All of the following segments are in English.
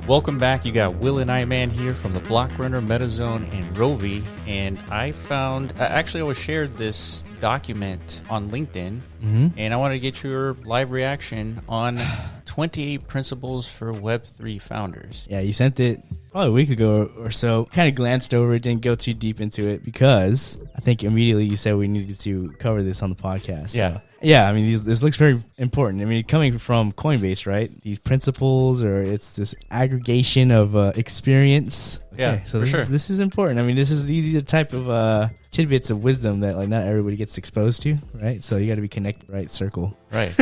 Welcome back. You got Will and Iman here from the Block Runner, MetaZone, and Rovi. And I found, actually I was shared this document on LinkedIn, and I want to get your live reaction on 28 principles for Web3 founders. Yeah, you sent it probably a week ago or so. Kind of glanced over it, didn't go too deep into it because I think immediately you said we needed to cover this on the podcast. Yeah. So, yeah, I mean, this looks very important. I mean, coming from Coinbase, right? These principles, or it's this aggregation of experience. Okay, Yeah, so for this is important. I mean, these are the type of tidbits of wisdom that like not everybody gets exposed to, right? So you got to be connected, right? Circle. Right.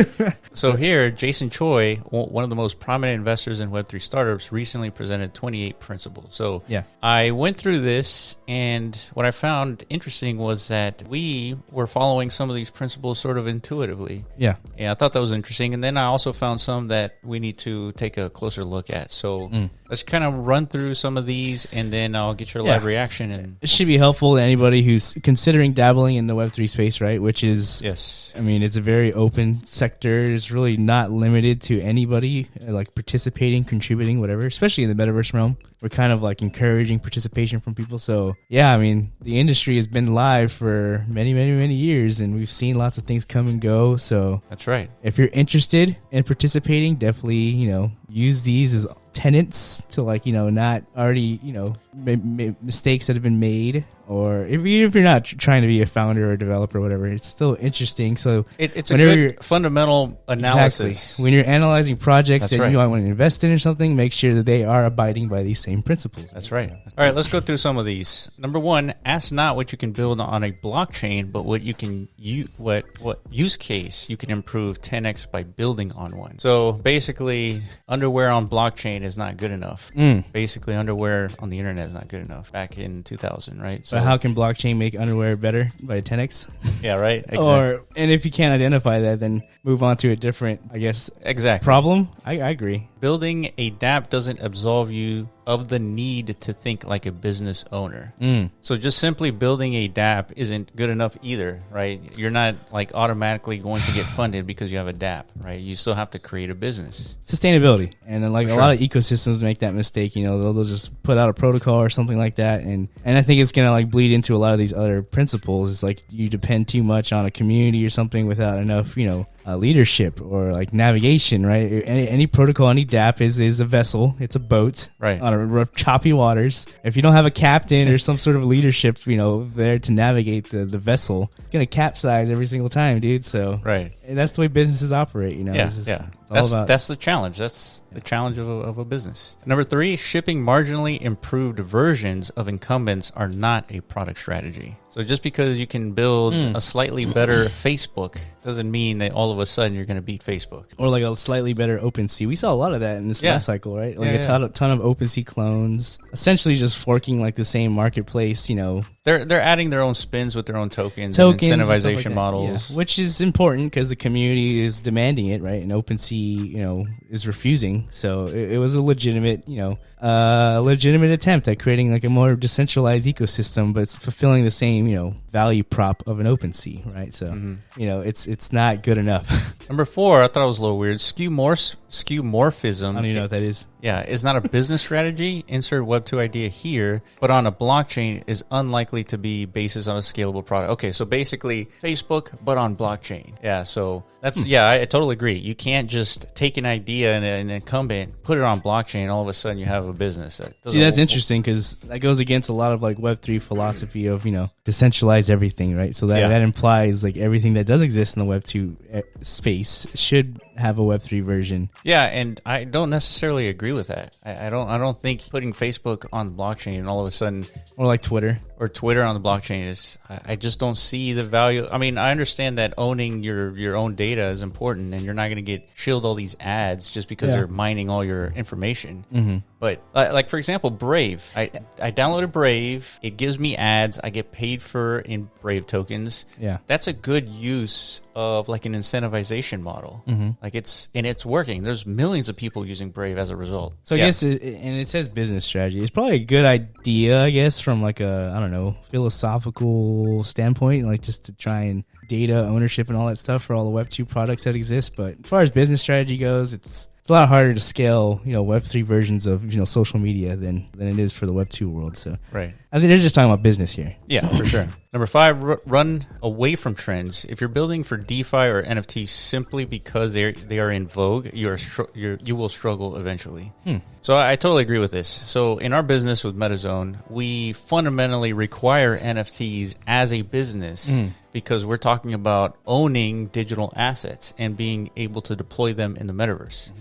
So here, Jason Choi, one of the most prominent investors in Web3 startups, recently presented 28 principles. So Yeah. I went through this, and what I found interesting was that we were following some of these principles sort of intuitively. Yeah. Yeah, I thought that was interesting. And then I also found some that we need to take a closer look at. So let's kind of run through some of these, and then I'll get your live reaction. And It should be helpful to anybody who's considering dabbling in the Web3 space, right? Which is, yes. I mean, it's a very open sector. It's really not limited to anybody like participating, contributing, whatever, especially in the metaverse realm. We're kind of like encouraging participation from people. So yeah, I mean, the industry has been live for many, many, many years, and we've seen lots of things come and go. So That's right. if you're interested in participating, definitely, use these as tenets to not already, mistakes that have been made, or even if you're not trying to be a founder or a developer or whatever, it's still interesting. So It's a good fundamental analysis. Exactly. When you're analyzing projects That's that right. you might want to invest in or something, make sure that they are abiding by these same principles. That's right. All right, let's go through some of these. Number one, ask not what you can build on a blockchain, but what you can what use case you can improve 10x by building on one. So basically, underwear on blockchain is not good enough. Basically, underwear on the internet is not good enough. Back in 2000, right? So how can blockchain make underwear better by 10x? Yeah, right. Exactly. And if you can't identify that, then move on to a different, I guess, Exactly. problem. I agree. Building a dapp doesn't absolve you of the need to think like a business owner. So just simply building a dapp isn't good enough either, right? You're not like automatically going to get funded because you have a dapp, right? You still have to create a business. Sustainability. And then, like, For a lot of ecosystems make that mistake. They'll just put out a protocol or something like that, and I think it's gonna like bleed into a lot of these other principles. It's like you depend too much on a community or something without enough leadership or like navigation, right? Any protocol, any dapp is a vessel. It's a boat, Right. on a rough, choppy waters. If you don't have a captain or some sort of leadership, there to navigate the vessel, it's gonna capsize every single time, dude. So Right. and that's the way businesses operate. Yeah, It's just- yeah. it's all about That's the challenge. That's the challenge of a business. Number three, shipping marginally improved versions of incumbents are not a product strategy. So just because you can build a slightly better Facebook doesn't mean that all of a sudden you're going to beat Facebook. or like a slightly better OpenSea. We saw a lot of that in this Yeah. last cycle, right? Like Yeah, a ton of OpenSea clones, essentially just forking like the same marketplace, They're adding their own spins with their own tokens and and stuff incentivization like that. models. Yeah. Which is important because the community is demanding it, right? And OpenSea, is refusing. So it was a legitimate, legitimate attempt at creating like a more decentralized ecosystem, but it's fulfilling the same, value prop of an OpenSea, right? So, it's not good enough. Number four, I thought it was a little weird. Skeumphism. I don't even know what that is. Yeah, it's not a business strategy. Insert Web2 idea here, but on a blockchain is unlikely to be basis on a scalable product. Okay, so basically Facebook, but on blockchain. Yeah, so that's I totally agree. You can't just take an idea and an incumbent, put it on blockchain, and all of a sudden you have a business. That's interesting because that goes against a lot of like Web3 philosophy of decentralize everything, right? So that implies like everything that does exist in the Web2 space should have a Web3 version. Yeah, and I don't necessarily agree with that. I don't think putting Facebook on the blockchain and all of a sudden, or like Twitter on the blockchain is. I just don't see the value. I mean, I understand that owning your own data is important, and you're not going to get shield all these ads just because they're mining all your information. But like for example, Brave. I downloaded Brave. It gives me ads. I get paid for in Brave tokens. Yeah, that's a good use of like an incentivization model. Like it's working. There's millions of people using Brave as a result. So I guess, and it says business strategy. It's probably a good idea, I guess, from like a philosophical standpoint, like just to try and data ownership and all that stuff for all the Web 2 products that exist. But as far as business strategy goes, it's a lot harder to scale, Web 3 versions of, social media than it is for the Web 2 world. So right. I think they're just talking about business here. Yeah, for sure. Number 5, run away from trends. If you're building for DeFi or NFT simply because they are in vogue, you will struggle eventually. So I totally agree with this. So in our business with MetaZone, we fundamentally require NFTs as a business because we're talking about owning digital assets and being able to deploy them in the metaverse.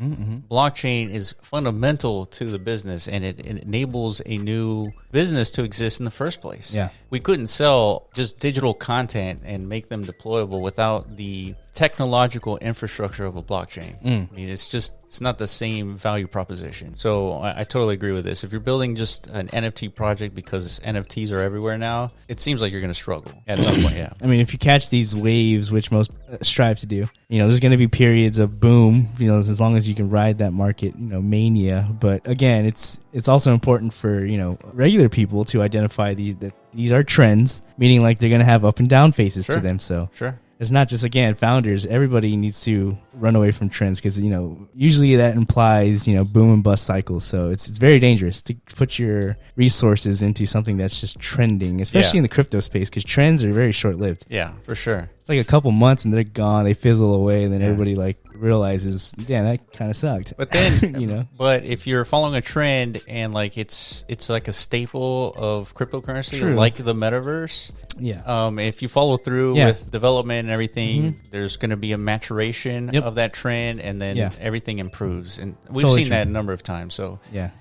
Blockchain is fundamental to the business, and it enables a new business to exist in the first place. Yeah. We couldn't sell just digital content and make them deployable without the technological infrastructure of a blockchain. I mean, it's not the same value proposition. So I totally agree with this. If you're building just an NFT project because NFTs are everywhere now, it seems like you're going to struggle at some point. Yeah. I mean, if you catch these waves, which most strive to do, there's going to be periods of boom, as long as you can ride that market, mania. But again, it's also important for, regular people to identify that these are trends, meaning like they're going to have up and down phases to them. So sure. It's not just, again, founders. Everybody needs to run away from trends because, usually that implies, boom and bust cycles. So it's very dangerous to put your resources into something that's just trending, especially in the crypto space, because trends are very short-lived. Yeah, for sure. It's like a couple months and they're gone. They fizzle away, and then everybody realizes, damn, that kind of sucked. But then, but if you're following a trend and it's like a staple of cryptocurrency, like the metaverse. Yeah. If you follow through with development and everything, there's going to be a maturation of that trend, and then everything improves. And we've seen that a number of times. So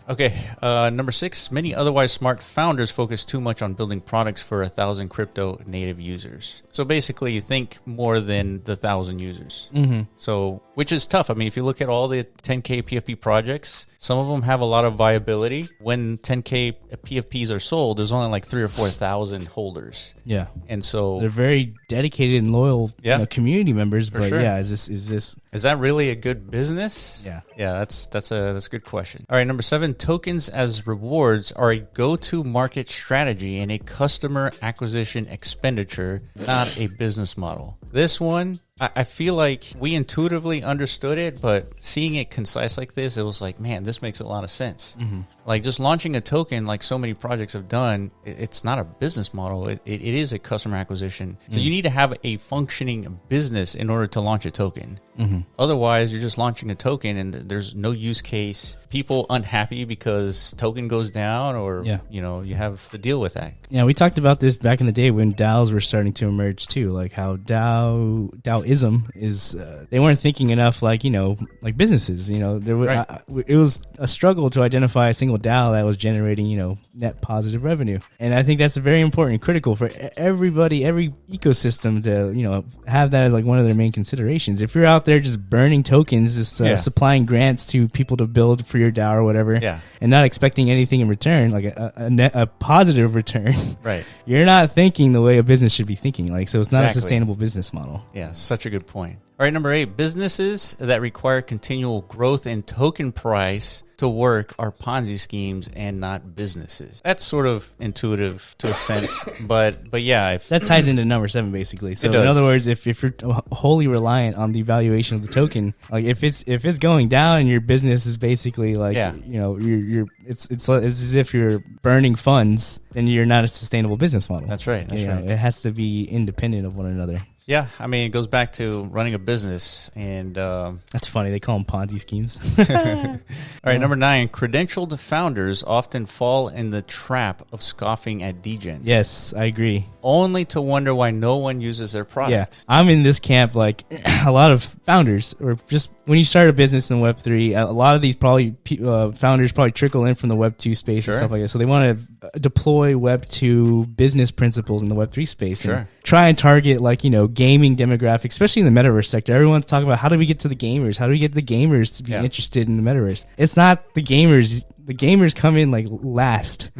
okay. Number 6, many otherwise smart founders focus too much on building products for 1,000 crypto native users. So basically, you think more than the 1,000 users. So, which is tough. I mean, if you look at all the 10K PFP projects, some of them have a lot of viability. When 10K PFPs are sold, there's only like 3,000 or 4,000 holders. Yeah, and so they're very dedicated and loyal community members. But is that really a good business? Yeah, that's a good question. All right, number 7, tokens as rewards are a go-to market strategy and a customer acquisition expenditure, not a business model. This one, I feel like we intuitively understood it, but seeing it concise like this, it was like, man, this makes a lot of sense. Like just launching a token like so many projects have done, it's not a business model. It is a customer acquisition. So you need to have a functioning business in order to launch a token. Otherwise, you're just launching a token and there's no use case. People unhappy because token goes down, or you have to deal with that. Yeah, we talked about this back in the day when DAOs were starting to emerge too, like how DAOism is they weren't thinking enough like businesses. It was a struggle to identify a single DAO that was generating net positive revenue, and I think that's very important and critical for everybody, every ecosystem to have that as like one of their main considerations. If you're out there just burning tokens, just supplying grants to people to build for your DAO or whatever, and not expecting anything in return, like a positive return, right? You're not thinking the way a business should be thinking. So it's not a sustainable business model. Yeah, such a good point. All right, number 8, businesses that require continual growth in token price to work are Ponzi schemes and not businesses. That's sort of intuitive to a sense, but yeah. That ties into number 7 basically. So in other words, if you're wholly reliant on the valuation of the token, like if it's going down and your business is basically like it's as if you're burning funds, then you're not a sustainable business model. That's right. That's right. It has to be independent of one another. Yeah, I mean, it goes back to running a business, and that's funny. They call them Ponzi schemes. All right, number 9, credentialed founders often fall in the trap of scoffing at Degens. Yes, I agree. Only to wonder why no one uses their product. Yeah, I'm in this camp. Like a lot of founders, or just when you start a business in Web3, a lot of these founders probably trickle in from the Web2 space and stuff like that. So they want to deploy Web2 business principles in the Web3 space and try and target gaming demographic, especially in the metaverse sector. Everyone's talking about how do we get to the gamers? How do we get the gamers to be interested in the metaverse? It's not the gamers. The gamers come in last.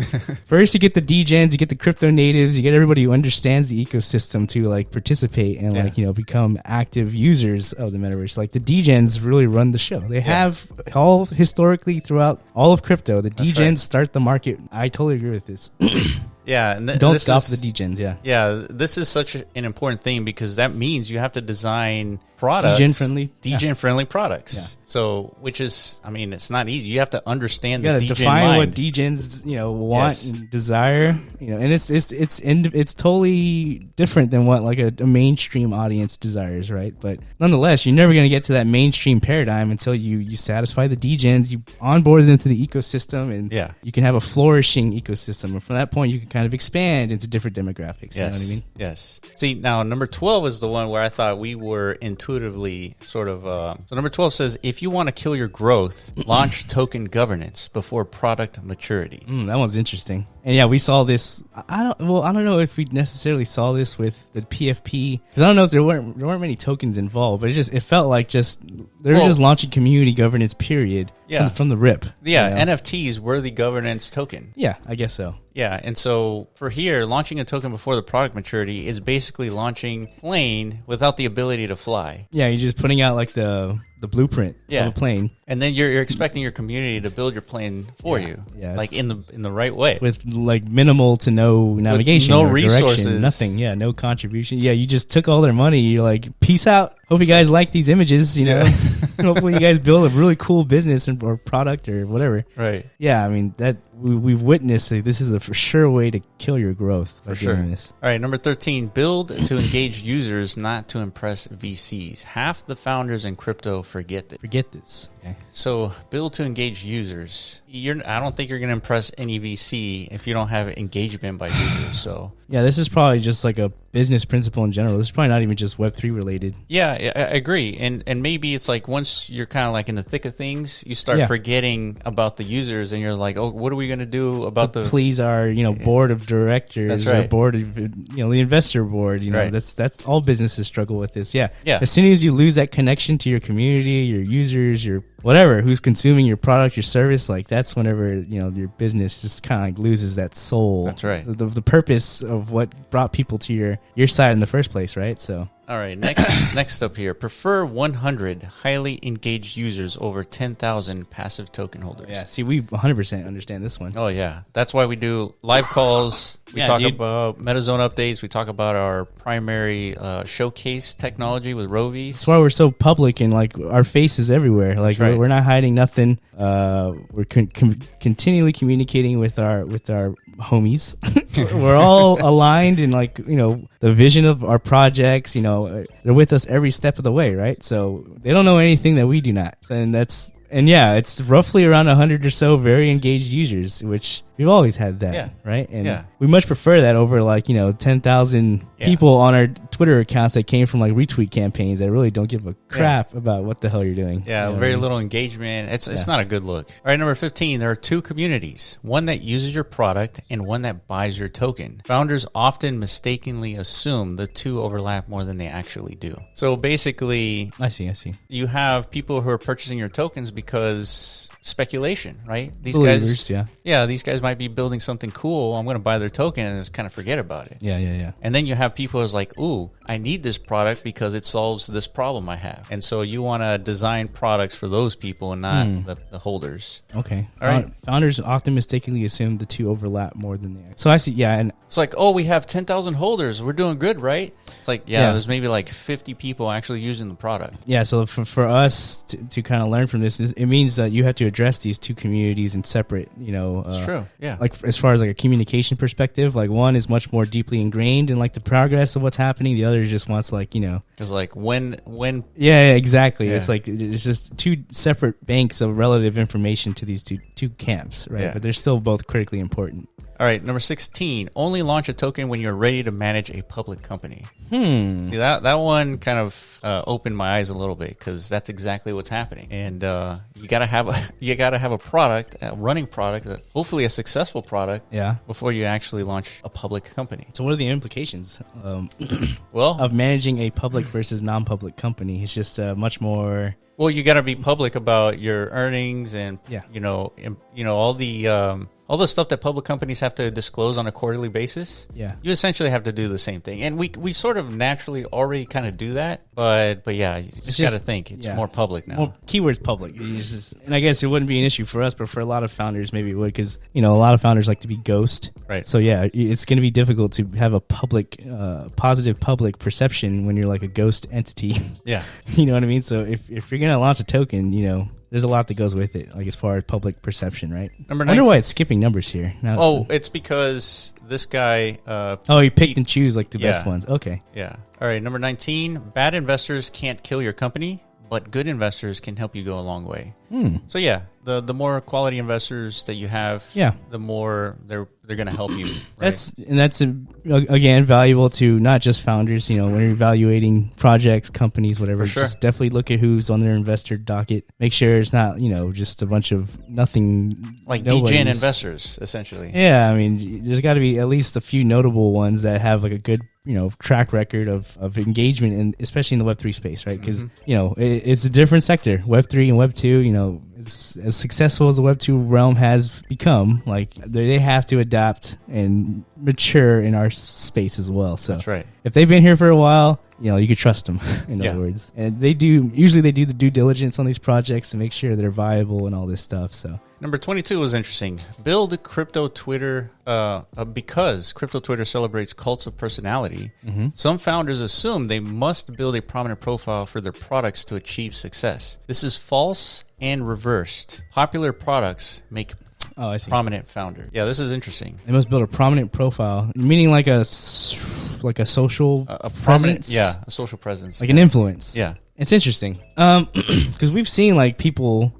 First, you get the Degens, you get the crypto natives, you get everybody who understands the ecosystem to participate and become active users of the metaverse. Like the Degens really run the show. They have all historically throughout all of crypto. The Degens start the market. I totally agree with this. Yeah, and don't stop the degens. Yeah, this is such an important thing because that means you have to design products, degen friendly products. Yeah. So, which is, I mean, it's not easy. You have to understand the degen define mind. what degens want and desire. And it's totally different than what like a mainstream audience desires, right? But nonetheless, you're never going to get to that mainstream paradigm until you satisfy the degens, you onboard them to the ecosystem, and you can have a flourishing ecosystem. And from that point, you can kind of expand into different demographics. You know what I mean? Yes. See, now number 12 is the one where I thought we were intuitively sort of. So number 12 says, if you want to kill your growth, launch token governance before product maturity. That one's interesting. And yeah, we saw this. I don't know if we necessarily saw this with the PFP, because I don't know if there weren't many tokens involved, but it felt like they were just launching community governance. Period. Yeah. From the rip. Yeah, NFTs were the governance token. Yeah, I guess so. Yeah, and so for here, launching a token before the product maturity is basically launching plane without the ability to fly. Yeah, you're just putting out like the blueprint of a plane, and then you're expecting your community to build your plane for you, like in the right way, with like minimal to no navigation, with no resources, nothing. Yeah, no contribution. Yeah, you just took all their money. You're like, peace out. Hope you guys like these images. Hopefully you guys build a really cool business or product or whatever. Right. Yeah, I mean that we've witnessed that this is a for sure way to kill your growth by doing this. All right, number 13, build to engage users, not to impress VCs. Half the founders in crypto forget this. Okay. So build to engage users. I don't think you're going to impress any VC if you don't have engagement by users. So yeah, this is probably just like a business principle in general. This is probably not even just Web3 related. Yeah, I agree. And maybe it's like once you're kind of like in the thick of things, you start forgetting about the users, and you're like, oh, what are we going to do about please our board of directors, or board of the investor board. That's all businesses struggle with this. Yeah. As soon as you lose that connection to your community, your users, your whatever who's consuming your product, your service, like that's whenever your business just kind of like loses that soul. That's right. The purpose of what brought people to your side in the first place, right? So. All right, next up here. Prefer 100 highly engaged users over 10,000 passive token holders. Yeah, see, we 100% understand this one. Oh, yeah. That's why we do live calls. We talk about MetaZone updates. We talk about our primary showcase technology with Rovies. That's why we're so public and, like, our face is everywhere. Like, we're not hiding nothing. We're continually communicating with our homies. We're all aligned in, like, the vision of our projects. They're with us every step of the way, right? So they don't know anything that we do not. And it's roughly around 100 or so very engaged users, which we've always had that, right? And we much prefer that over 10,000 people on our Twitter accounts that came from like retweet campaigns that really don't give a crap about what the hell you're doing. Yeah, very little engagement. It's not a good look. All right, number 15, there are two communities, one that uses your product and one that buys your token. Founders often mistakenly assume the two overlap more than they actually do. So basically, I see. You have people who are purchasing your tokens because speculation, right? These Believers, guys, these guys might be building something cool. I'm going to buy their token and just kind of forget about it. Yeah. And then you have people who's like, ooh, I need this product because it solves this problem I have. And so you want to design products for those people and not the holders. Okay. All right. Founders often mistakenly assume the two overlap more than they actually. So I see, and it's like, oh, we have 10,000 holders. We're doing good, right? It's like, there's maybe like 50 people actually using the product. Yeah, so for us to kind of learn from this, it means that you have to address these two communities in separate, it's true, yeah. Like as far as like a communication perspective, like one is much more deeply ingrained in like the progress of what's happening. The other just wants like, It's like when. Yeah, exactly. Yeah. It's like, it's just two separate banks of relative information to these two camps, right? Yeah. But they're still both critically important. All right, number 16, only launch a token when you're ready to manage a public company. See, that one kind of opened my eyes a little bit because that's exactly what's happening. And you gotta have a product, a running product, hopefully a successful product, before you actually launch a public company. So what are the implications of managing a public versus non-public company? It's just much more. Well, you got to be public about your earnings and all all the stuff that public companies have to disclose on a quarterly basis. Yeah. You essentially have to do the same thing. And we sort of naturally already kind of do that. But yeah, you just got to think. It's more public now. Well, keyword's public. And I guess it wouldn't be an issue for us, but for a lot of founders, maybe it would, because, a lot of founders like to be ghost. Right. So, yeah, it's going to be difficult to have a public, positive public perception when you're like a ghost entity. Yeah. You know what I mean? So if you're going to launch a token, there's a lot that goes with it, like as far as public perception, right? Number 19. I wonder why it's skipping numbers here. Now it's because this guy... he picked and choose like the best ones. Okay. Yeah. All right, number 19, bad investors can't kill your company, but good investors can help you go a long way. So yeah, the more quality investors that you have, the more they're going to help you. Right? That's again valuable to not just founders. When you're evaluating projects, companies, whatever. For sure. Just definitely look at who's on their investor docket. Make sure it's not just a bunch of nothing, like degen investors, essentially. Yeah, I mean, there's got to be at least a few notable ones that have like a good track record of engagement, and especially in the Web3 space, right? Because it's a different sector. Web3 and Web2, as successful as the Web2 realm has become, like they have to adapt and mature in our space as well. So that's right. If they've been here for a while, you can trust them. In other words, and they do the due diligence on these projects to make sure they're viable and all this stuff. So. Number 22 was interesting. Build crypto Twitter because crypto Twitter celebrates cults of personality. Some founders assume they must build a prominent profile for their products to achieve success. This is false and reversed. Popular products make prominent founder. Yeah, this is interesting. They must build a prominent profile, meaning like a social presence. Yeah, a social presence. Like an influence. Yeah. It's interesting because we've seen like people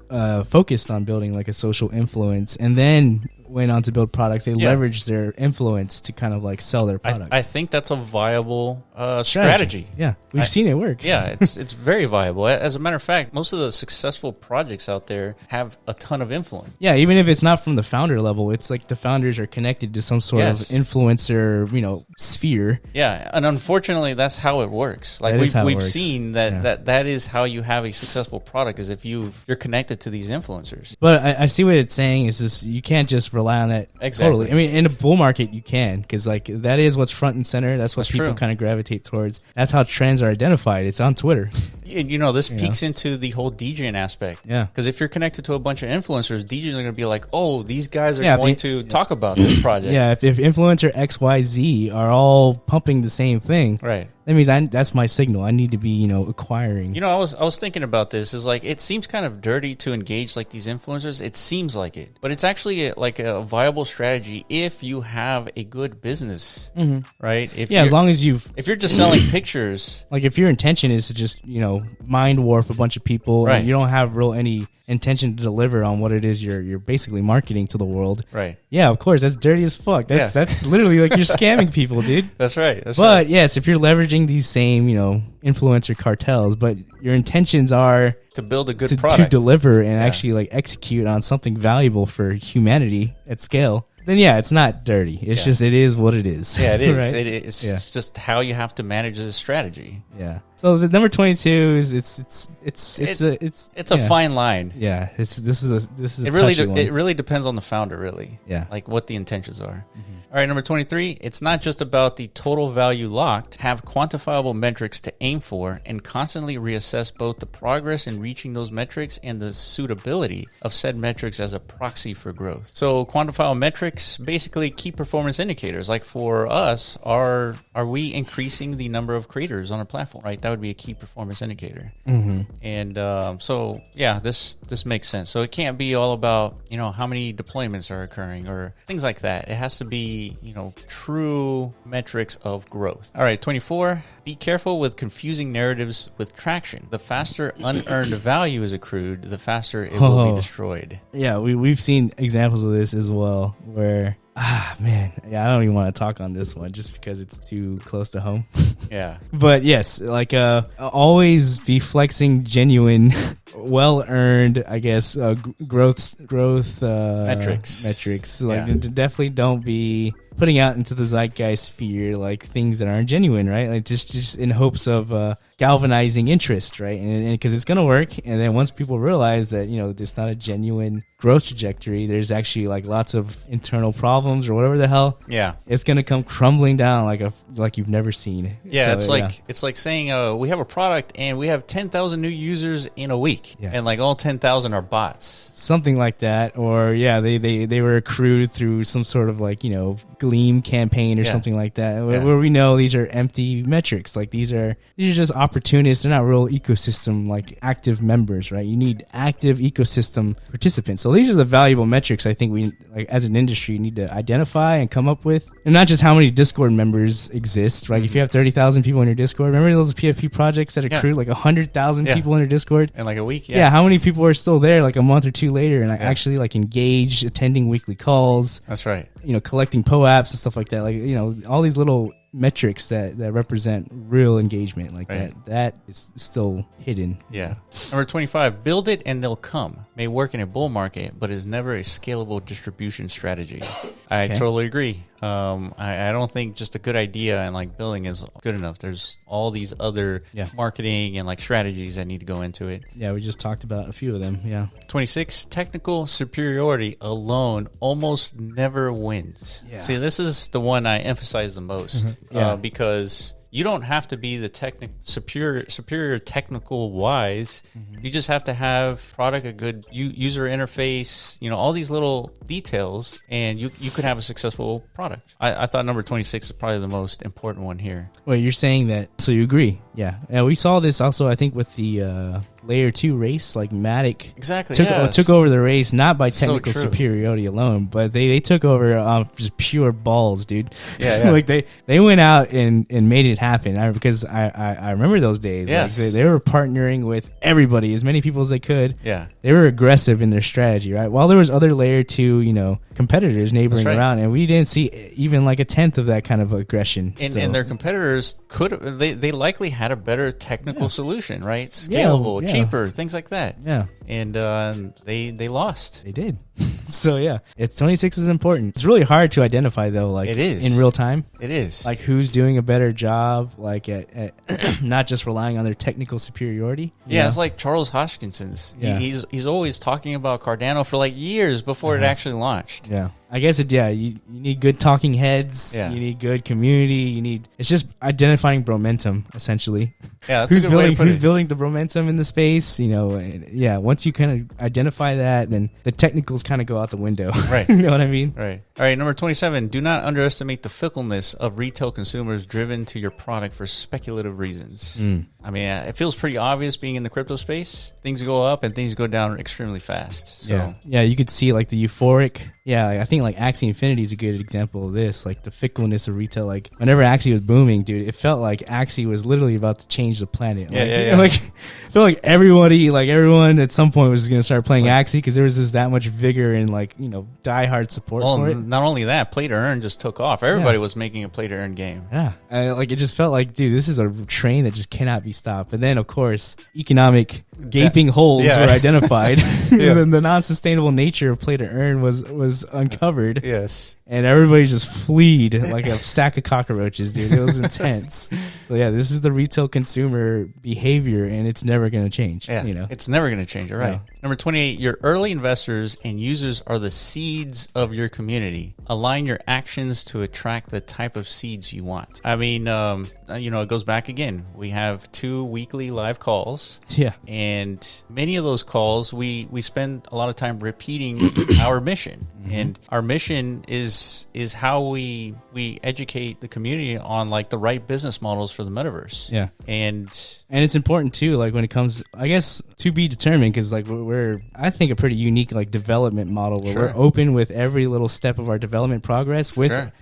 focused on building like a social influence and then went on to build products. They leveraged their influence to kind of like sell their product. I think that's a viable strategy. Yeah, we've seen it work. Yeah, it's very viable. As a matter of fact, most of the successful projects out there have a ton of influence. Yeah, even if it's not from the founder level, it's like the founders are connected to some sort of influencer, sphere. Yeah, and unfortunately, that's how it works. Like we've seen that is how you have a successful product, is if you're connected to these influencers. But I see what it's saying is this: you can't just rely on that. Exactly. Totally. I mean, in a bull market, you can, because like that is what's front and center. That's what people true. Kind of gravitate towards. That's how trends are identified. It's on Twitter. This peeks into the whole DJing aspect. Yeah. Because if you're connected to a bunch of influencers, DJs are going to be like, oh, these guys are going to talk about this project. Yeah, if influencer XYZ are all pumping the same thing, right, that means that's my signal. I need to be, acquiring. I was thinking about this. Is like, it seems kind of dirty to engage like these influencers. It seems like it, but it's actually a viable strategy if you have a good business, right? As long as if you're just selling pictures, like if your intention is to just mind warp a bunch of people, right, and you don't have any intention to deliver on what it is you're basically marketing to the world. Right. Yeah, of course, that's dirty as fuck. That's literally like you're scamming people, dude. That's right. But yes, if you're leveraging these same, influencer cartels, but your intentions are to build a good product, to deliver and actually like execute on something valuable for humanity at scale, then it's not dirty. It's just, it is what it is. Yeah, it is. Right? It's just how you have to manage this strategy. Yeah. So the number 22 is it's a fine line. Yeah. This is a it really depends on the founder, really. Yeah. Like what the intentions are. All right, number 23, it's not just about the total value locked. Have quantifiable metrics to aim for and constantly reassess both the progress in reaching those metrics and the suitability of said metrics as a proxy for growth. So quantifiable metrics, basically key performance indicators. Like for us, are we increasing the number of creators on our platform, right? That would be a key performance indicator. And this makes sense. So it can't be all about, how many deployments are occurring or things like that. It has to be, true metrics of growth. All right, 24, be careful with confusing narratives with traction. The faster unearned value is accrued, the faster it will be destroyed. Yeah, we've seen examples of this as well where, I don't even want to talk on this one just because it's too close to home. Yeah. But yes, like always be flexing genuine, well-earned, I guess, growth metrics. Like definitely don't be putting out into the zeitgeist sphere like things that aren't genuine, right? Like just in hopes of galvanizing interest, right? And because it's gonna work, and then once people realize that it's not a genuine growth trajectory, there's actually like lots of internal problems or whatever the hell. Yeah, it's gonna come crumbling down like you've never seen. Yeah, so, it's like saying we have a product and we have 10,000 new users in a week, and like all 10,000 are bots. Something like that, or they were accrued through some sort of like Gleam campaign or something like that, where we know these are empty metrics. Like these are just opportunists. They're not real ecosystem like active members, right? You need active ecosystem participants. So these are the valuable metrics I think we like as an industry need to identify and come up with, and not just how many Discord members exist, right? If you have 30,000 people in your Discord, remember those PFP projects that accrued like 100,000 people in your Discord in like a week? Yeah, how many people are still there like a month or two later and actually like engaged, attending weekly calls? That's right. Collecting POAPs and stuff like that. Like all these little metrics that represent real engagement like that is still hidden. Yeah. Number 25, build it and they'll come. May work in a bull market, but is never a scalable distribution strategy. I totally agree. I don't think just a good idea and like building is good enough. There's all these other marketing and like strategies that need to go into it. Yeah, we just talked about a few of them. Yeah. 26, technical superiority alone almost never wins. Yeah. See, this is the one I emphasize the most because you don't have to be the superior technical wise. You just have to have a good user interface, all these little details, and you could have a successful product. I thought number 26 is probably the most important one here. Well, you're saying that, so you agree. Yeah. We saw this also, I think, with the layer 2 race, like Matic took over the race, not by technical superiority alone, but they took over just pure balls, dude. Yeah. Like they went out and made it happen. Because I remember those days. Yes. Like they were partnering with everybody, as many people as they could. Yeah. They were aggressive in their strategy, right? While there was other layer 2, competitors neighboring around, and we didn't see even like a tenth of that kind of aggression. And their competitors they likely had a better technical solution, right? Scalable, cheaper, things like that. Yeah. And they lost. They did. So yeah, 26 is important. It's really hard to identify though, like it is in real time. It is like who's doing a better job, like at not just relying on their technical superiority. Yeah, it's like Charles Hoskinson's. Yeah. He's always talking about Cardano for like years before it actually launched. Yeah. I guess you need good talking heads. Yeah. You need good community. It's just identifying bromentum, essentially. Yeah, that's who's building the bromentum in the space, once you kind of identify that, then the technicals kind of go out the window. Right. You know what I mean? Right. All right, number 27, do not underestimate the fickleness of retail consumers driven to your product for speculative reasons. I mean, it feels pretty obvious being in the crypto space. Things go up and things go down extremely fast. So yeah, you could see like the euphoric. Yeah, I think like Axie Infinity is a good example of this, like the fickleness of retail. Like whenever Axie was booming, dude, it felt like Axie was literally about to change the planet. Like, I feel like everyone at some point was going to start playing Axie because there was just that much vigor and diehard support for it. Not only that, play to earn just took off. Everybody was making a play to earn game. Yeah, it just felt like, dude, this is a train that just cannot be stopped. And then, of course, economic gaping holes were identified. The non-sustainable nature of play to earn was uncovered. Yes. And everybody just fleed like a stack of cockroaches, dude. It was intense. So yeah, this is the retail consumer behavior, and it's never going to change. Yeah, it's never going to change. You're right. No. Number 28, your early investors and users are the seeds of your community. Align your actions to attract the type of seeds you want. I mean, it goes back again. We have 2 weekly live calls. Yeah. And many of those calls, we spend a lot of time repeating our mission. Mm-hmm. And our mission is how we educate the community on like the right business models for the metaverse. Yeah. And it's important too, like when it comes, I guess, to be determined, because like we're I think a pretty unique like development model where we're open with every little step of our development progress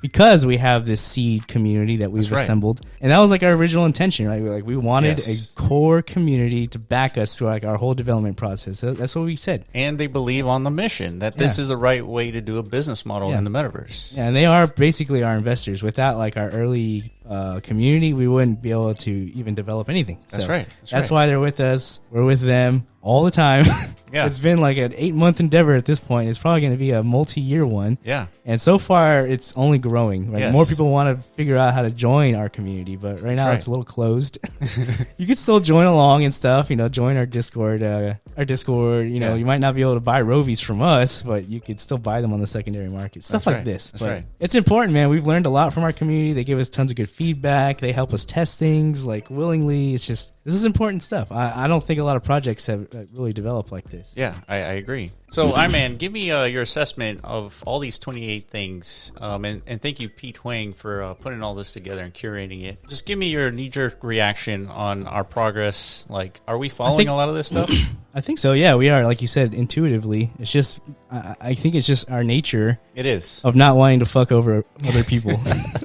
because we have this seed community that we've assembled. And that was like our original intention, right? We wanted a core community to back us through like our whole development process. That's what we said. And they believe on the mission that this is the right way to do a business model in the metaverse. Yeah, and they are basically our investors. Without like our early community, we wouldn't be able to even develop anything. That's right. That's why they're with us. We're with them. all the time. Yeah. It's been like an 8-month endeavor at this point. It's probably going to be a multi-year one. Yeah. And so far, it's only growing. Right? Yes. More people want to figure out how to join our community, but right now it's a little closed. You can still join along and stuff. Join our Discord. You might not be able to buy Rovies from us, but you could still buy them on the secondary market. Stuff like this. That's right. It's important, man. We've learned a lot from our community. They give us tons of good feedback. They help us test things like willingly. It's just, this is important stuff. I don't think a lot of projects have really developed like this. Yeah, I agree. So, Iman, give me your assessment of all these 28 things. And thank you, Pete Huang, for putting all this together and curating it. Just give me your knee-jerk reaction on our progress. Like, are we following a lot of this stuff? I think so, yeah, we are. Like you said, intuitively. It's just, I think it's just our nature. It is. Of not wanting to fuck over other people,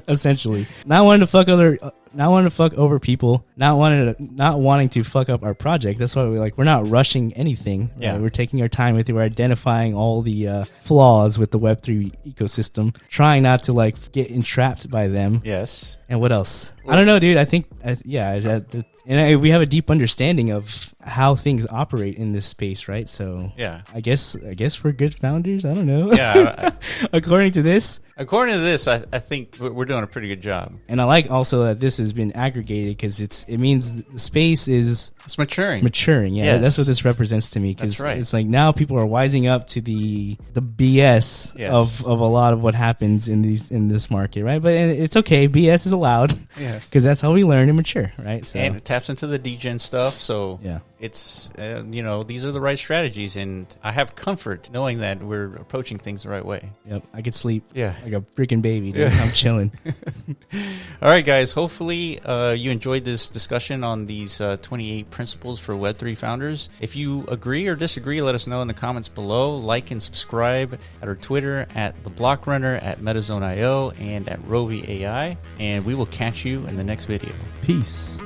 essentially. Not wanting to fuck over people, not wanting to fuck up our project. That's why we're not rushing anything. Yeah. We're taking our time with it. We're identifying all the flaws with the Web3 ecosystem, trying not to get entrapped by them. Yes. And what else? I don't know, dude. I think, we have a deep understanding of how things operate in this space, right? So yeah, I guess we're good founders. I don't know. Yeah. According to this, I think we're doing a pretty good job. And I like also that this has been aggregated because it means the space is maturing. Yeah, yes. That's what this represents to me. Because it's like now people are wising up to the BS of a lot of what happens in this market, right? But it's okay. BS is allowed. Yeah, because that's how we learn and mature, right? So, and it taps into the Degens stuff. So yeah, it's these are the right strategies, and I have comfort knowing that we're approaching things the right way. Yep, I could sleep. Yeah, like a freaking baby. Dude. Yeah. I'm chilling. All right, guys. Hopefully, you enjoyed this discussion on these 28 principles for Web3 founders. If you agree or disagree, let us know in the comments below. Like and subscribe at our Twitter at the Block Runner, at MetaZone.io, and at Rovi AI. And we will catch you in the next video. Peace.